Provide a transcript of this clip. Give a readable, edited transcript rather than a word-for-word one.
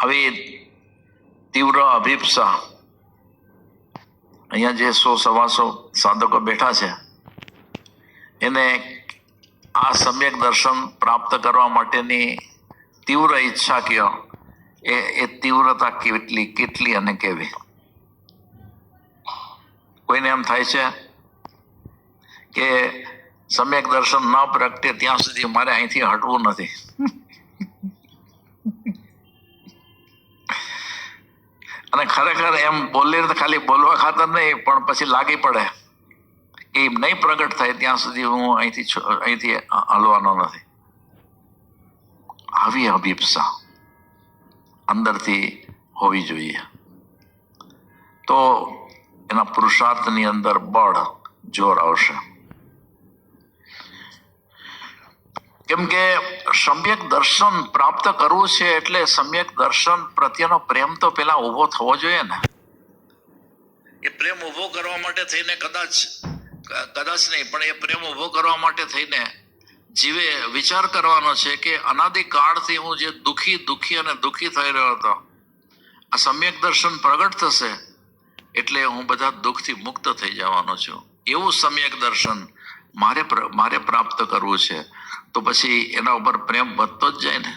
આવી તીવ્ર અભિપ્સા અહીંયા જે 100-125 સાધકો બેઠા છે એને આ સમ્યક દર્શન પ્રાપ્ત કરવા માટેની તીવ્ર ઈચ્છા કયો એ તીવ્રતા કેટલી અને કેવી? કોઈને એમ થાય છે કે સમ્યક દર્શન ન પ્રગટે ત્યાં સુધી મારે અહીંથી હટવું નથી? અને ખરેખર એમ બોલી તો ખાલી બોલવા ખાતર નહીં, પણ પછી લાગી પડે કે નહીં પ્રગટ થાય ત્યાં સુધી હું અહીંથી હલવાનો નથી. આવી અભિપ્સા અંદરથી હોવી જોઈએ, તો એના પુરુષાર્થની અંદર બળ જોર આવશે. કેમ કે સમ્યક દર્શન પ્રાપ્ત કરવું છે એટલે સમ્યક દર્શન પ્રત્યેનો પ્રેમ તો પેલા ઉભો થવો જોઈએ ને. એ પ્રેમ ઉભો કરવા માટે થઈને કદાચ નહીં, પણ એ પ્રેમ ઉભો કરવા માટે થઈને જીવે વિચાર કરવાનો છે કે અનાદિકાળથી હું જે દુઃખી થઈ રહ્યો હતો, આ સમ્યક દર્શન પ્રગટ થશે એટલે હું બધા દુઃખથી મુક્ત થઈ જવાનો છું. એવું સમ્યક દર્શન મારે પ્રાપ્ત કરવું છે, તો પછી એના ઉપર પ્રેમ વધતો જ જાય ને.